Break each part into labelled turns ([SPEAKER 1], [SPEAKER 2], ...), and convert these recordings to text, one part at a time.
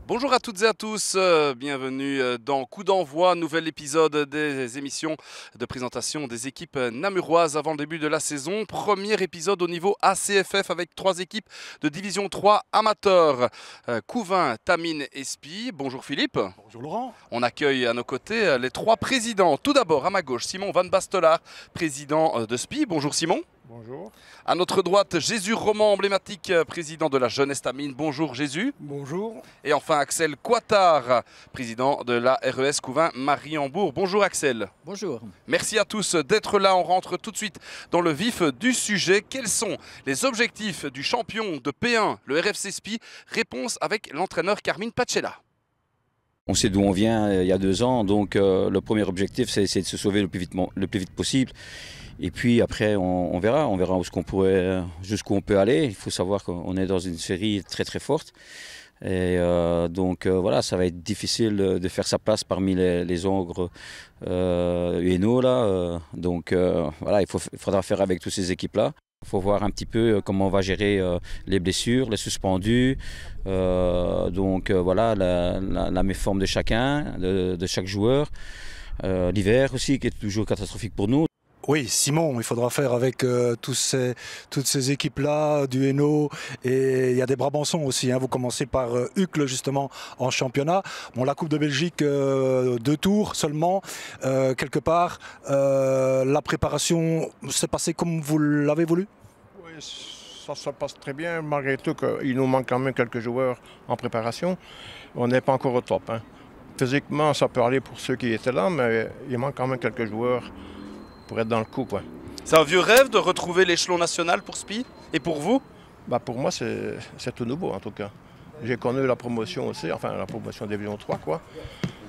[SPEAKER 1] Bonjour à toutes et à tous, bienvenue dans Coup d'envoi, nouvel épisode des émissions de présentation des équipes namuroises avant le début de la saison. Premier épisode au niveau ACFF avec 3 équipes de Division 3 amateurs. Couvain, Tamine et Spie. Bonjour Philippe.
[SPEAKER 2] Bonjour Laurent.
[SPEAKER 1] On accueille à nos côtés les 3 présidents. Tout d'abord à ma gauche, Simon Van Bastelaar, président de Spie. Bonjour Simon.
[SPEAKER 3] Bonjour.
[SPEAKER 1] À notre droite, Jésus Roman, emblématique président de la Jeunesse Tamine. Bonjour Jésus.
[SPEAKER 3] Bonjour.
[SPEAKER 1] Et enfin Axel Coitard, président de la RES Couvain Mariembourg. Bonjour Axel.
[SPEAKER 4] Bonjour.
[SPEAKER 1] Merci à tous d'être là. On rentre tout de suite dans le vif du sujet. Quels sont les objectifs du champion de P1, le RFC Spie? Réponse avec l'entraîneur Carmine Pacella.
[SPEAKER 5] On sait d'où on vient il y a 2 ans, donc le premier objectif c'est de se sauver le plus vite possible. Et puis après on verra jusqu'où on peut aller. Il faut savoir qu'on est dans une série très très forte. Et donc voilà, ça va être difficile de faire sa place parmi les ogres UNO là. Donc voilà, il faudra faire avec toutes ces équipes-là. Il faut voir un petit peu comment on va gérer les blessures, les suspendus, donc voilà la méforme de chacun, de chaque joueur. L'hiver aussi qui est toujours catastrophique pour nous.
[SPEAKER 2] Oui, Simon, il faudra faire avec toutes ces équipes-là, du Hainaut, et il y a des Brabançons aussi. Vous commencez par Uccle, justement, en championnat. Bon, la Coupe de Belgique, 2 tours seulement, quelque part. La préparation s'est passée comme vous l'avez voulu?
[SPEAKER 3] Oui, ça se passe très bien, malgré tout qu'il nous manque quand même quelques joueurs en préparation. On n'est pas encore au top. Physiquement, ça peut aller pour ceux qui étaient là, mais il manque quand même quelques joueurs pour être dans le coup, quoi.
[SPEAKER 1] C'est un vieux rêve de retrouver l'échelon national pour Spie? Et pour vous?
[SPEAKER 3] Pour moi, c'est tout nouveau, en tout cas. J'ai connu la promotion aussi, enfin la promotion Division 3, quoi.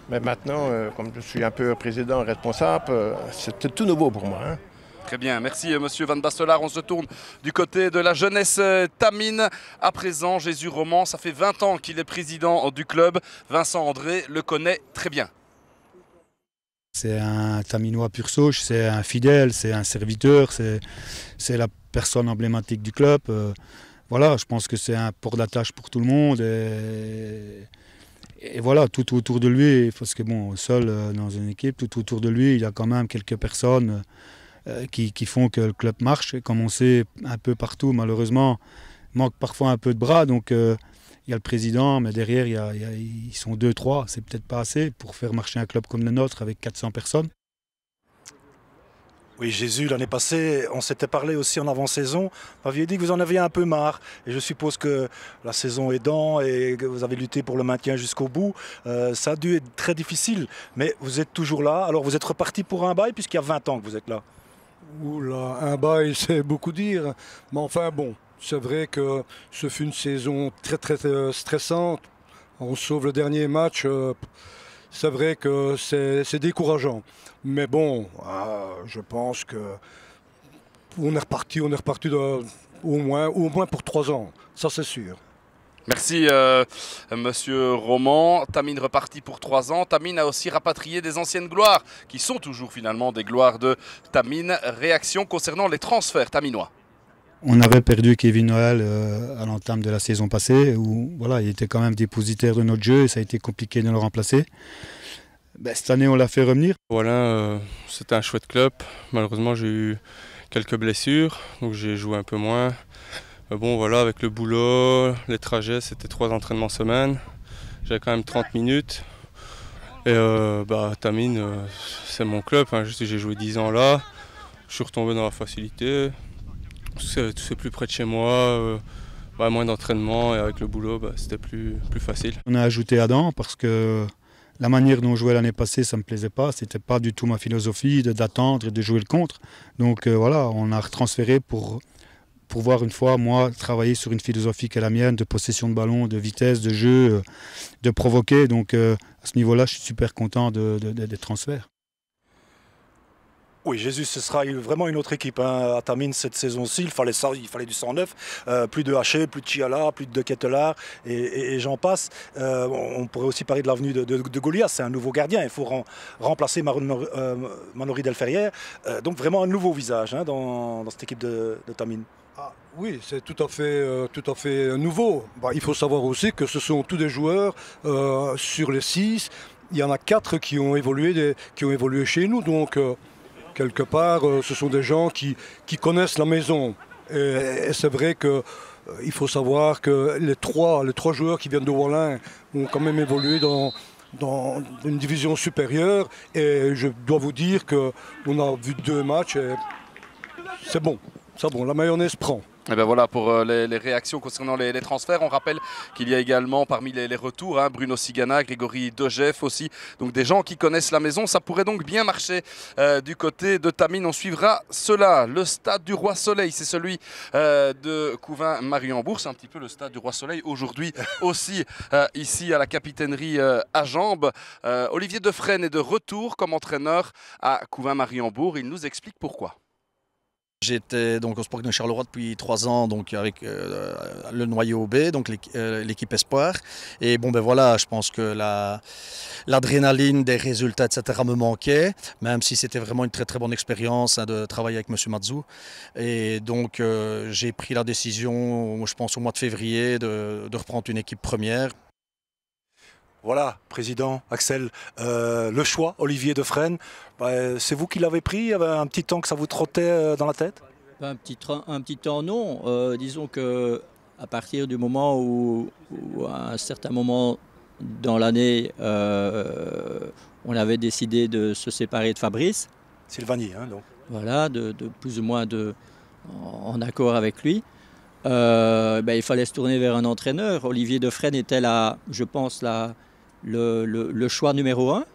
[SPEAKER 3] Mais maintenant, comme je suis un peu président responsable, c'est tout nouveau pour moi.
[SPEAKER 1] Très bien, merci monsieur Van Bastelaar. On se tourne du côté de la jeunesse Tamine. À présent, Jésus Roman, ça fait 20 ans qu'il est président du club. Vincent André le connaît très bien.
[SPEAKER 6] C'est un Taminois pur souche, c'est un fidèle, c'est un serviteur, c'est la personne emblématique du club. Voilà, je pense que c'est un port d'attache pour tout le monde. Et voilà, tout autour de lui, parce que bon, seul dans une équipe, tout autour de lui, il y a quand même quelques personnes qui font que le club marche. Et comme on sait, un peu partout, malheureusement, il manque parfois un peu de bras. Donc il y a le président, mais derrière, ils sont 2-3. C'est peut-être pas assez pour faire marcher un club comme le nôtre avec 400 personnes.
[SPEAKER 2] Oui, Jésus, l'année passée, on s'était parlé aussi en avant-saison. Vous m'aviez dit que vous en aviez un peu marre. Et je suppose que la saison aidant et que vous avez lutté pour le maintien jusqu'au bout, ça a dû être très difficile. Mais vous êtes toujours là. Alors vous êtes reparti pour un bail puisqu'il y a 20 ans que vous êtes là.
[SPEAKER 7] Oula, un bail, c'est beaucoup dire. Mais enfin bon, c'est vrai que ce fut une saison très très stressante. On sauve le dernier match. C'est vrai que c'est décourageant. Mais bon, je pense que on est reparti au moins pour 3 ans. Ça c'est sûr.
[SPEAKER 1] Merci monsieur Roman. Tamine reparti pour 3 ans. Tamine a aussi rapatrié des anciennes gloires qui sont toujours finalement des gloires de Tamine. Réaction concernant les transferts taminois.
[SPEAKER 6] On avait perdu Kevin Noël à l'entame de la saison passée, où voilà, il était quand même dépositaire de notre jeu et ça a été compliqué de le remplacer. Cette année, on l'a fait revenir.
[SPEAKER 8] Voilà, c'était un chouette club. Malheureusement, j'ai eu quelques blessures, donc j'ai joué un peu moins. Mais bon, voilà, avec le boulot, les trajets, c'était 3 entraînements semaine. J'avais quand même 30 minutes. Et Tamine, c'est mon club. J'ai joué 10 ans là. Je suis retombé dans la facilité. C'est plus près de chez moi. Moins d'entraînement et avec le boulot, c'était plus facile.
[SPEAKER 6] On a ajouté Adam parce que la manière dont on jouait l'année passée, ça ne me plaisait pas. Ce n'était pas du tout ma philosophie d'attendre et de jouer le contre. Donc voilà, on a retransféré pour voir une fois, moi, travailler sur une philosophie qui est la mienne, de possession de ballon, de vitesse, de jeu, de provoquer. Donc à ce niveau-là, je suis super content des transferts.
[SPEAKER 2] Oui, Jésus, ce sera vraiment une autre équipe à Tamine cette saison-ci. Il fallait du 109, plus de Haché, plus de Chiala, plus de Ketelaar et j'en passe. On pourrait aussi parler de l'avenue de Goliath, c'est un nouveau gardien. Il faut remplacer Manori Delferrière. Donc vraiment un nouveau visage dans cette équipe de Tamine.
[SPEAKER 7] Ah, oui, c'est tout à fait nouveau. Bah, il faut savoir aussi que ce sont tous des joueurs sur les 6. Il y en a 4 qui ont évolué chez nous. Donc, quelque part, ce sont des gens qui connaissent la maison. Et c'est vrai qu'il faut savoir que les trois joueurs qui viennent de Wallin ont quand même évolué dans une division supérieure. Et je dois vous dire qu'on a vu 2 matchs et c'est bon. C'est bon, la mayonnaise prend.
[SPEAKER 1] Et ben voilà pour les réactions concernant les transferts. On rappelle qu'il y a également parmi les retours Bruno Sigana, Grégory Dojeff aussi. Donc des gens qui connaissent la maison. Ça pourrait donc bien marcher du côté de Tamine. On suivra cela. Le stade du Roi Soleil, c'est celui de Couvin-Mariembourg. C'est un petit peu le stade du Roi Soleil aujourd'hui aussi ici à la capitainerie à Jambes. Olivier Defresne est de retour comme entraîneur à Couvin-Mariembourg. Il nous explique pourquoi.
[SPEAKER 4] J'étais donc au Sporting de Charleroi depuis 3 ans, donc avec le noyau B, donc l'équipe Espoir. Et bon ben voilà, je pense que l'adrénaline des résultats, etc. me manquait, même si c'était vraiment une très très bonne expérience de travailler avec M. Mazou. Et donc j'ai pris la décision, je pense au mois de février, de reprendre une équipe première.
[SPEAKER 2] Voilà, président, Axel, le choix, Olivier Defresne, c'est vous qui l'avez pris? Il y avait un petit temps que ça vous trottait dans la tête?
[SPEAKER 9] Un petit temps, non. Disons qu'à partir du moment où, à un certain moment dans l'année, on avait décidé de se séparer de Fabrice.
[SPEAKER 2] Sylvanie, donc.
[SPEAKER 9] Voilà, de plus ou moins en accord avec lui. Il fallait se tourner vers un entraîneur. Olivier Defresne était là, je pense, le choix numéro 1.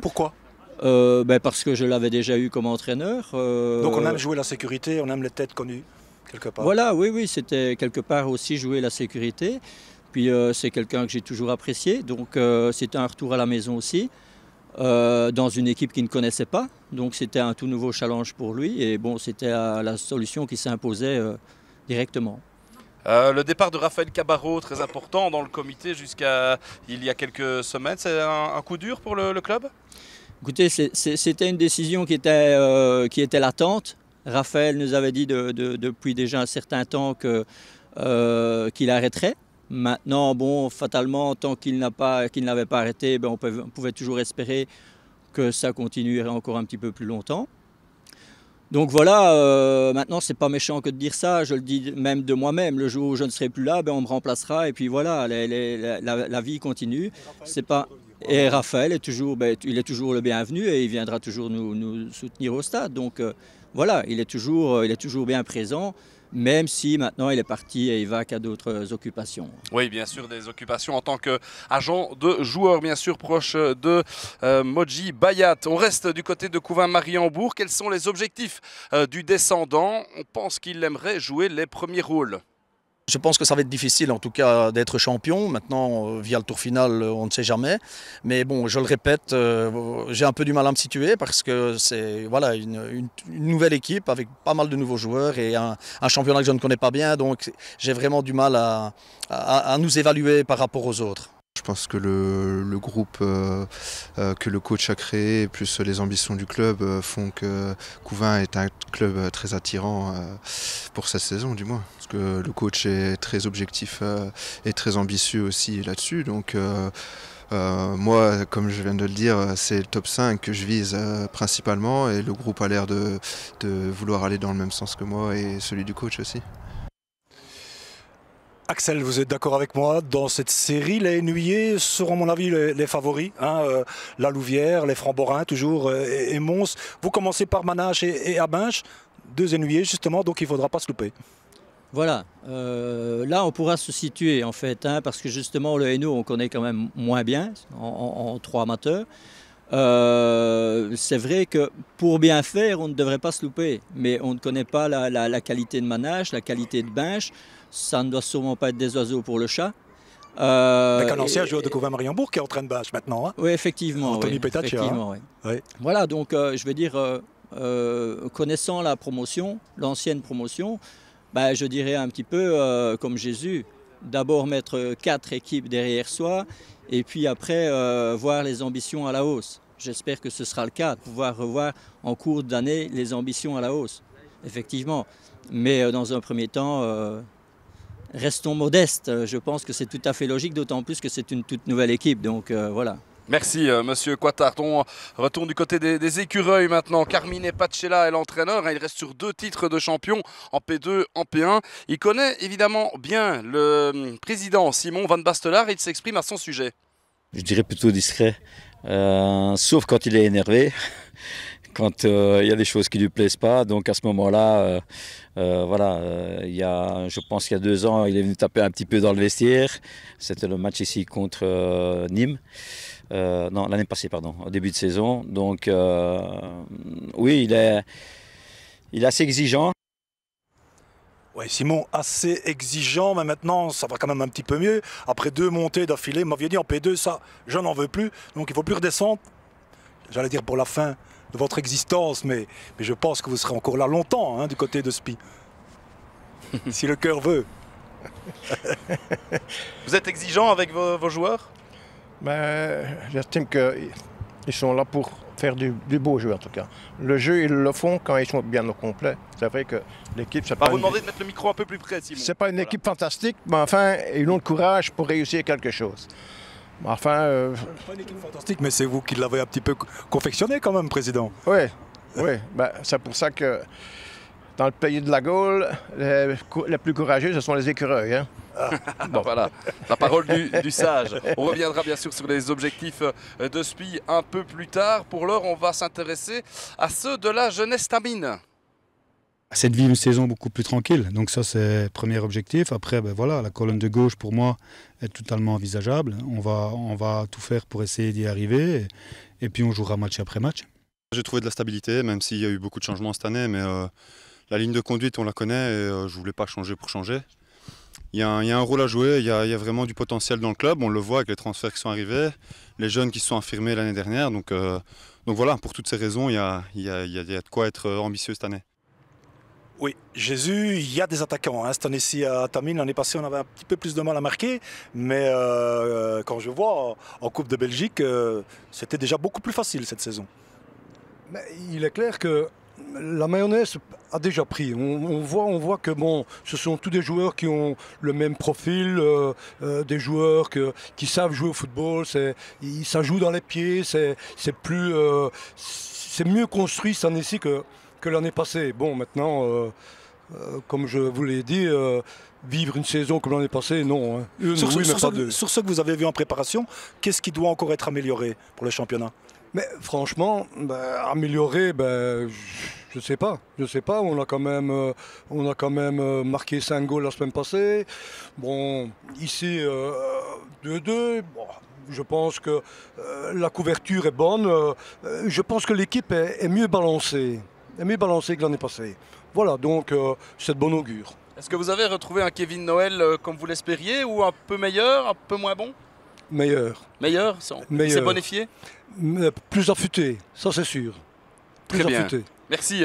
[SPEAKER 2] Pourquoi?
[SPEAKER 9] Parce que je l'avais déjà eu comme entraîneur.
[SPEAKER 2] Donc on aime jouer la sécurité, on aime les têtes connues, quelque part.
[SPEAKER 9] Voilà, oui, c'était quelque part aussi jouer la sécurité. Puis c'est quelqu'un que j'ai toujours apprécié, donc c'était un retour à la maison aussi, dans une équipe qu'il ne connaissait pas. Donc c'était un tout nouveau challenge pour lui, et bon, c'était la solution qui s'imposait directement.
[SPEAKER 1] Le départ de Raphaël Cabarro, très important dans le comité jusqu'à il y a quelques semaines, c'est un coup dur pour le club?
[SPEAKER 9] Écoutez, c'était une décision qui était latente. Raphaël nous avait dit depuis déjà un certain temps qu'il arrêterait. Maintenant, bon, fatalement, tant qu'il n'avait pas arrêté, on pouvait toujours espérer que ça continuerait encore un petit peu plus longtemps. Donc voilà, maintenant c'est pas méchant que de dire ça, je le dis même de moi-même, le jour où je ne serai plus là, on me remplacera et puis voilà, la vie continue. Et Raphaël est toujours, il est toujours le bienvenu et il viendra toujours nous soutenir au stade. Donc voilà, il est toujours bien présent. Même si maintenant il est parti et il va qu'à d'autres occupations.
[SPEAKER 1] Oui, bien sûr, des occupations en tant qu'agent de joueur, bien sûr, proche de Moji Bayat. On reste du côté de Couvin-Mariembourg. Quels sont les objectifs du descendant? On pense qu'il aimerait jouer les premiers rôles.
[SPEAKER 4] Je pense que ça va être difficile en tout cas d'être champion. Maintenant, via le tour final, on ne sait jamais. Mais bon, je le répète, j'ai un peu du mal à me situer parce que c'est voilà, une nouvelle équipe avec pas mal de nouveaux joueurs et un championnat que je ne connais pas bien. Donc j'ai vraiment du mal à nous évaluer par rapport aux autres.
[SPEAKER 10] Je pense que le groupe que le coach a créé, plus les ambitions du club, font que Couvin est un club très attirant pour cette saison du moins. Parce que le coach est très objectif et très ambitieux aussi là-dessus. Donc moi, comme je viens de le dire, c'est le top 5 que je vise principalement et le groupe a l'air de vouloir aller dans le même sens que moi et celui du coach aussi.
[SPEAKER 2] Axel, vous êtes d'accord avec moi? Dans cette série, les Ennuyés seront à mon avis les favoris. La Louvière, les Francs-Borins toujours et Mons. Vous commencez par Manache et Abinche, 2 Ennuyés justement, donc il ne faudra pas se louper.
[SPEAKER 9] Voilà, là on pourra se situer en fait, parce que justement le Hainaut on connaît quand même moins bien en 3 amateurs. C'est vrai que pour bien faire on ne devrait pas se louper, mais on ne connaît pas la qualité de Manache, la qualité de Binche. Ça ne doit sûrement pas être des oiseaux pour le chat.
[SPEAKER 2] Avec un ancien joueur de Cauvin-Mariembourg qui est en train de bâche maintenant. Hein.
[SPEAKER 9] Oui, effectivement.
[SPEAKER 2] Anthony Petaccia.
[SPEAKER 9] Effectivement,
[SPEAKER 2] Hein.
[SPEAKER 9] oui. Voilà, donc je veux dire, connaissant la promotion, l'ancienne promotion, ben, je dirais un petit peu comme Jésus, d'abord mettre 4 équipes derrière soi et puis après voir les ambitions à la hausse. J'espère que ce sera le cas, de pouvoir revoir en cours d'année les ambitions à la hausse, effectivement. Mais dans un premier temps, restons modestes. Je pense que c'est tout à fait logique, d'autant plus que c'est une toute nouvelle équipe. Donc voilà.
[SPEAKER 1] Merci Monsieur Coittard. On retourne du côté des écureuils maintenant. Carmine Pacella est l'entraîneur. Il reste sur 2 titres de champion en P2, en P1. Il connaît évidemment bien le président Simon Van Bastelar et il s'exprime à son sujet.
[SPEAKER 5] Je dirais plutôt discret, sauf quand il est énervé. Quand il y a des choses qui ne lui plaisent pas. Donc à ce moment-là, je pense qu'il y a 2 ans, il est venu taper un petit peu dans le vestiaire. C'était le match ici contre Nîmes. Non, l'année passée, pardon, au début de saison. Donc oui, il est assez exigeant.
[SPEAKER 2] Ouais, Simon, assez exigeant, mais maintenant ça va quand même un petit peu mieux. Après 2 montées d'affilée, m'aviez dit en P2, ça, je n'en veux plus. Donc il ne faut plus redescendre. J'allais dire pour la fin de votre existence, mais je pense que vous serez encore là longtemps hein, du côté de Spi. Si le cœur veut.
[SPEAKER 1] Vous êtes exigeant avec vos joueurs?
[SPEAKER 3] J'estime qu'ils sont là pour faire du beau jeu en tout cas. Le jeu, ils le font quand ils sont bien au complet. C'est vrai que l'équipe...
[SPEAKER 1] On va vous demander de mettre le micro un peu plus près, Simon.
[SPEAKER 3] C'est pas une équipe fantastique, mais enfin, ils ont le courage pour réussir quelque chose. Enfin...
[SPEAKER 2] Pas une équipe fantastique, mais c'est vous qui l'avez un petit peu confectionné quand même, Président.
[SPEAKER 3] Oui. C'est pour ça que dans le pays de la Gaule, les plus courageux, ce sont les écureuils. Hein.
[SPEAKER 1] Bon. Voilà, la parole du sage. On reviendra bien sûr sur les objectifs de Spi un peu plus tard. Pour l'heure, on va s'intéresser à ceux de la jeunesse tamine.
[SPEAKER 6] C'est de vivre une saison beaucoup plus tranquille. Donc ça, c'est le premier objectif. Après, la colonne de gauche, pour moi, est totalement envisageable. On va tout faire pour essayer d'y arriver. Et puis, on jouera match après match.
[SPEAKER 11] J'ai trouvé de la stabilité, même s'il y a eu beaucoup de changements cette année. Mais la ligne de conduite, on la connaît et je ne voulais pas changer pour changer. Il y a un rôle à jouer, il y a vraiment du potentiel dans le club, on le voit avec les transferts qui sont arrivés, les jeunes qui se sont affirmés l'année dernière. Donc voilà, pour toutes ces raisons, il y a de quoi être ambitieux cette année.
[SPEAKER 2] Oui, Jésus, il y a des attaquants. Hein. Cette année-ci à Tamine, l'année passée, on avait un petit peu plus de mal à marquer. Mais quand je vois en Coupe de Belgique, c'était déjà beaucoup plus facile cette saison.
[SPEAKER 7] Mais il est clair que la mayonnaise a déjà pris. On voit que ce sont tous des joueurs qui ont le même profil, des joueurs qui savent jouer au football. Ça joue dans les pieds. C'est mieux construit cette année-ci que l'année passée. Bon, maintenant, comme je vous l'ai dit, vivre une saison comme l'année passée, non. Hein.
[SPEAKER 2] Sur ce que vous avez vu en préparation, qu'est-ce qui doit encore être amélioré pour le championnat?
[SPEAKER 7] Mais franchement, améliorer, je sais pas. On a quand même marqué 5 goals la semaine passée. Bon, ici 2-2. Bon, je pense que la couverture est bonne. Je pense que l'équipe est mieux balancée. Que l'année passée. Voilà, donc c'est de bon augure.
[SPEAKER 1] Est-ce que vous avez retrouvé un Kevin Noël comme vous l'espériez ou un peu meilleur, un peu moins bon?
[SPEAKER 7] Meilleur.
[SPEAKER 1] Meilleur? C'est bonifié?
[SPEAKER 7] Plus affûté, ça c'est sûr.
[SPEAKER 1] Très bien. Merci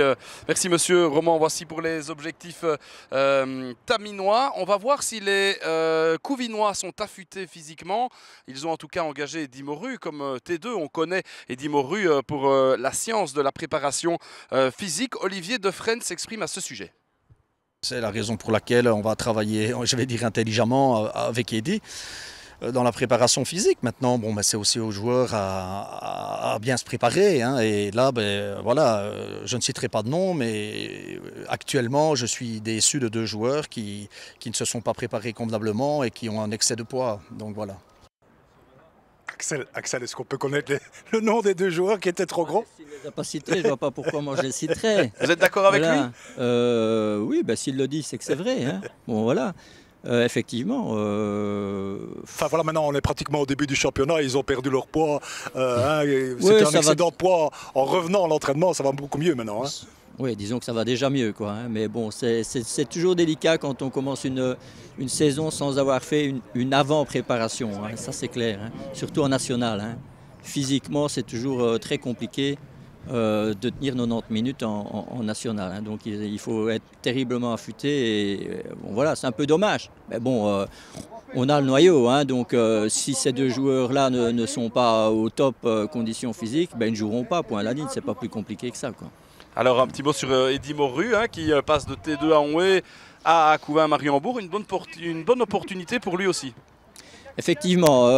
[SPEAKER 1] Monsieur Roman. Voici pour les objectifs taminois. On va voir si les Couvinois sont affûtés physiquement. Ils ont en tout cas engagé Eddy Moru comme T2. On connaît Eddy Moru pour la science de la préparation physique. Olivier Defresne s'exprime à ce sujet.
[SPEAKER 4] C'est la raison pour laquelle on va travailler, je vais dire intelligemment, avec Eddy. Dans la préparation physique. Maintenant, c'est aussi aux joueurs à bien se préparer. Hein. Et là, je ne citerai pas de nom, mais actuellement, je suis déçu de 2 joueurs qui ne se sont pas préparés convenablement et qui ont un excès de poids. Donc voilà.
[SPEAKER 2] Axel, est-ce qu'on peut connaître le nom des 2 joueurs qui étaient trop gros?
[SPEAKER 9] S'il ne les a pas cités, je ne vois pas pourquoi moi je les citerais.
[SPEAKER 1] Vous êtes d'accord avec lui?
[SPEAKER 9] Oui, s'il le dit, c'est que c'est vrai. Hein. Bon, voilà. Effectivement.
[SPEAKER 2] Enfin voilà, maintenant on est pratiquement au début du championnat, ils ont perdu leur poids. C'était un excédent de poids en revenant à l'entraînement, ça va beaucoup mieux maintenant. Hein.
[SPEAKER 9] Oui, disons que ça va déjà mieux, quoi, hein. Mais bon, c'est toujours délicat quand on commence une saison sans avoir fait une avant-préparation, hein. Ça c'est clair, hein. Surtout en national, hein. Physiquement, c'est toujours très compliqué de tenir 90 minutes en national, hein. Donc il faut être terriblement affûté et bon, voilà, c'est un peu dommage. Mais bon, on a le noyau, hein. Donc si ces deux joueurs-là ne sont pas au top conditions physiques, ben, ils ne joueront pas, point à la ligne, c'est pas plus compliqué que ça, quoi.
[SPEAKER 1] Alors un petit mot sur Eddy Morue, hein, qui passe de T2 à Onhé à Couvain-Mariembourg. Une bonne opportunité pour lui aussi.
[SPEAKER 9] Effectivement,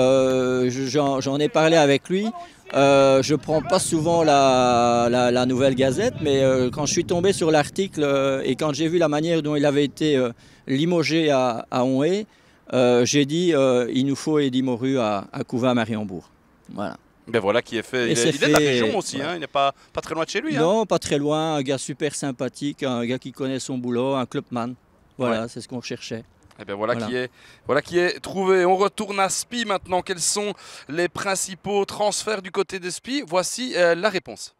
[SPEAKER 9] j'en ai parlé avec lui. Je ne prends pas souvent la Nouvelle Gazette, mais quand je suis tombé sur l'article et quand j'ai vu la manière dont il avait été limogé à Onhé, j'ai dit il nous faut Eddy Morue à Couvain-Mariembourg. Voilà.
[SPEAKER 1] Ben voilà qui est fait. Il est de la région aussi, ouais. Hein, il n'est pas très loin de chez lui.
[SPEAKER 9] Non,
[SPEAKER 1] hein.
[SPEAKER 9] pas très loin, un gars super sympathique, un gars qui connaît son boulot, un clubman. Voilà, ouais. C'est ce qu'on recherchait.
[SPEAKER 1] Et bien voilà qui est trouvé. On retourne à Spi maintenant. Quels sont les principaux transferts du côté de Spi? Voici la réponse.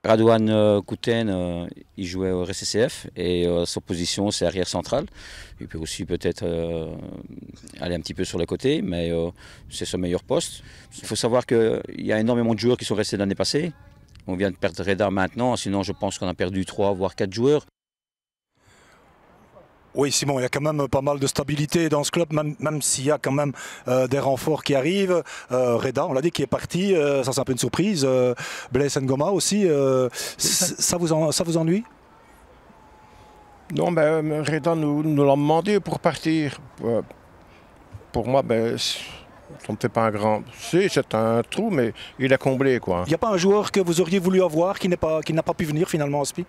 [SPEAKER 5] Radouane Kouten, il jouait au RCCF et sa position c'est arrière central. Il peut aussi peut-être aller un petit peu sur le côté, mais c'est son meilleur poste. Il faut savoir qu'il y a énormément de joueurs qui sont restés l'année passée. On vient de perdre Reda maintenant, sinon je pense qu'on a perdu 3 voire 4 joueurs.
[SPEAKER 2] Oui, Simon, il y a quand même pas mal de stabilité dans ce club, même s'il y a quand même des renforts qui arrivent. Reda, on l'a dit, qui est parti, ça c'est un peu une surprise. Blaise Ngoma aussi, ça vous ennuie?
[SPEAKER 3] Non, ben, Reda nous l'a demandé pour partir. Pour moi, ben, ça ne fait pas un grand... C'est un trou, mais il est comblé, quoi.
[SPEAKER 2] Il n'y a pas un joueur que vous auriez voulu avoir qui n'a pas pu venir finalement à Spi?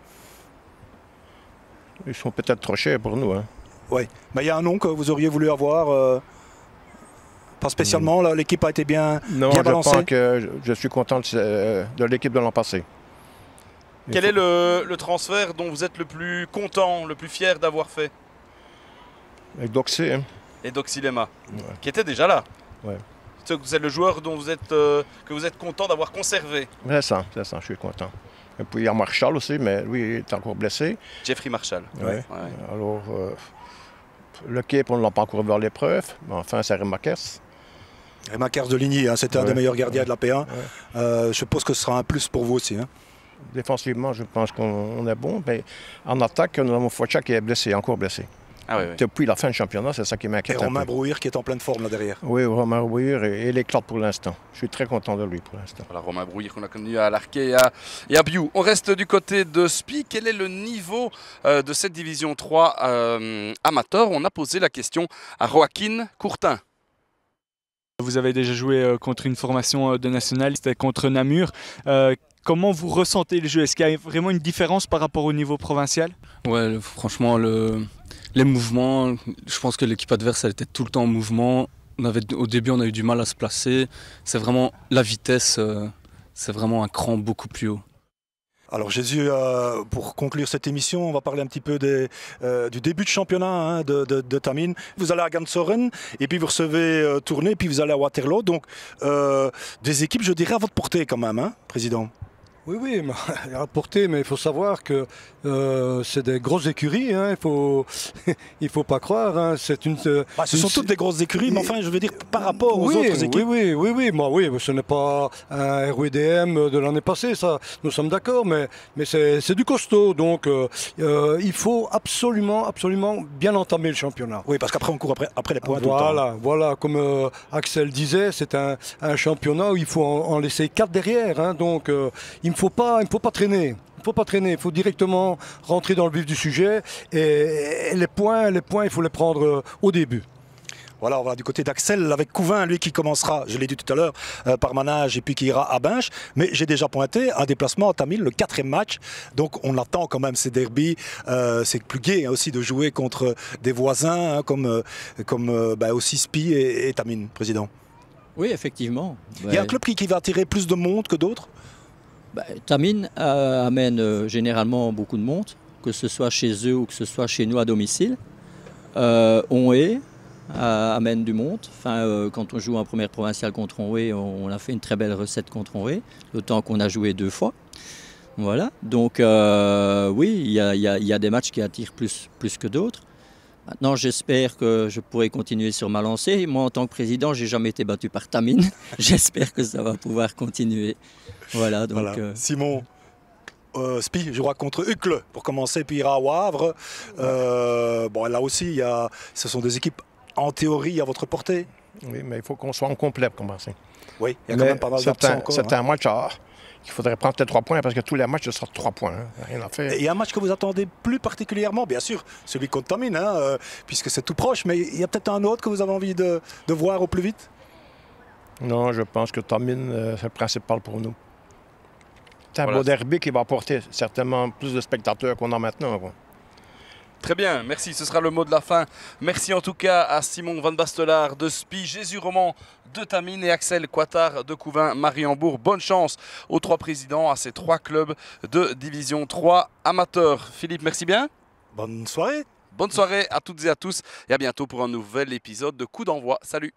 [SPEAKER 3] Ils sont peut-être trop chers pour nous. Hein.
[SPEAKER 2] Oui, mais il y a un nom que vous auriez voulu avoir, pas spécialement, l'équipe a été bien balancée.
[SPEAKER 3] Non, je pense que je suis content de l'équipe de l'an passé.
[SPEAKER 1] Quel est le transfert dont vous êtes le plus content, le plus fier d'avoir fait?
[SPEAKER 3] Avec Doxy. Hein.
[SPEAKER 1] Et Doxylema, qui était déjà là.
[SPEAKER 3] Ouais.
[SPEAKER 1] C'est le joueur dont que vous êtes content d'avoir conservé.
[SPEAKER 3] C'est ça, je suis content. Et puis il y a Marshall aussi, mais lui il est encore blessé.
[SPEAKER 1] Jeffrey Marshall.
[SPEAKER 3] Ouais. Alors, le Cape, on ne l'a pas encore vu à l'épreuve, mais enfin c'est Remakers.
[SPEAKER 2] Remakers de Ligny, hein, c'était un des meilleurs gardiens de la P1. Je suppose que ce sera un plus pour vous aussi. Hein.
[SPEAKER 3] Défensivement, je pense qu'on est bon, mais en attaque, nous avons Focha qui est blessé, encore blessé.
[SPEAKER 1] Ah oui.
[SPEAKER 3] Depuis la fin du championnat, c'est ça qui m'inquiète.
[SPEAKER 2] Et Romain Brouillère qui est en pleine forme là derrière.
[SPEAKER 3] Oui, Romain Brouillère, et il éclate pour l'instant. Je suis très content de lui pour l'instant.
[SPEAKER 1] Voilà, Romain Brouillère qu'on a connu à l'Arquet et à Biou. On reste du côté de Spi. Quel est le niveau de cette division 3 amateur? On a posé la question à Joaquin Courtin.
[SPEAKER 12] Vous avez déjà joué contre une formation de national, c'était contre Namur. Comment vous ressentez le jeu? Est-ce qu'il y a vraiment une différence par rapport au niveau provincial?
[SPEAKER 13] Ouais, franchement, les mouvements, je pense que l'équipe adverse elle était tout le temps en mouvement. Au début, on a eu du mal à se placer. C'est vraiment la vitesse, c'est vraiment un cran beaucoup plus haut.
[SPEAKER 2] Alors Jésus, pour conclure cette émission, on va parler un petit peu du début de championnat hein, de Tamine. Vous allez à Gansoren et puis vous recevez Tournai et puis vous allez à Waterloo. Donc des équipes, je dirais, à votre portée quand même, hein, Président.
[SPEAKER 7] Oui, à portée, mais il faut savoir que c'est des grosses écuries, hein, il faut pas croire. Hein,
[SPEAKER 2] ce sont toutes des grosses écuries, mais enfin, je veux dire, par rapport aux autres équipes.
[SPEAKER 7] Oui, ce n'est pas un RWDM de l'année passée, ça, nous sommes d'accord, mais c'est du costaud, donc il faut absolument bien entamer le championnat.
[SPEAKER 2] Oui, parce qu'après, on court après les points.
[SPEAKER 7] Voilà, comme Axel disait, c'est un championnat où il faut en laisser 4 derrière, hein, donc il ne faut pas traîner. Il faut directement rentrer dans le vif du sujet et les points, il faut les prendre au début.
[SPEAKER 2] Voilà, on va du côté d'Axel avec Couvain, lui qui commencera, je l'ai dit tout à l'heure, par Manage et puis qui ira à Binche. Mais j'ai déjà pointé un déplacement à Tamil, le 4e match. Donc on attend quand même ces derbys. C'est plus gai hein, aussi de jouer contre des voisins hein, comme aussi Spi et Tamine, Président.
[SPEAKER 9] Oui, effectivement.
[SPEAKER 2] Il y a un club qui va attirer plus de monde que d'autres?
[SPEAKER 9] Tamine amène généralement beaucoup de monde, que ce soit chez eux ou que ce soit chez nous à domicile. Onhé amène du monde. Quand on joue en première provinciale contre Onhé, on a fait une très belle recette contre Onhé, d'autant qu'on a joué 2 fois. Voilà, donc oui, il y a des matchs qui attirent plus que d'autres. Maintenant, j'espère que je pourrai continuer sur ma lancée. Moi, en tant que président, j'ai jamais été battu par Tamine. J'espère que ça va pouvoir continuer. Voilà, donc...
[SPEAKER 2] Voilà. Simon, Spi jouera contre Uccle pour commencer, puis ira au Havre. Bon, là aussi, ce sont des équipes en théorie à votre portée.
[SPEAKER 3] Oui, mais il faut qu'on soit en complet pour commencer.
[SPEAKER 2] Oui, il y a quand même pas mal d'absents encore.
[SPEAKER 3] C'est un match qu'il faudrait prendre peut-être 3 points parce que tous les matchs, ce sera 3 points. Hein. Rien à faire.
[SPEAKER 2] Il y a un match que vous attendez plus particulièrement, bien sûr, celui contre Tamine, hein, puisque c'est tout proche, mais il y a peut-être un autre que vous avez envie de voir au plus vite?
[SPEAKER 3] Non, je pense que Tamine, c'est le principal pour nous. C'est un
[SPEAKER 1] Voilà.
[SPEAKER 3] beau derby qui va apporter certainement plus de spectateurs qu'on a maintenant. Quoi.
[SPEAKER 1] Très bien, merci, ce sera le mot de la fin. Merci en tout cas à Simon Van Bastelaar de Spi, Jésus Roman de Tamine et Axel Coittard de Couvain-Mariembourg. Bonne chance aux 3 présidents, à ces 3 clubs de Division 3 amateurs. Philippe, merci bien.
[SPEAKER 2] Bonne soirée.
[SPEAKER 1] Bonne soirée à toutes et à tous et à bientôt pour un nouvel épisode de Coup d'envoi. Salut.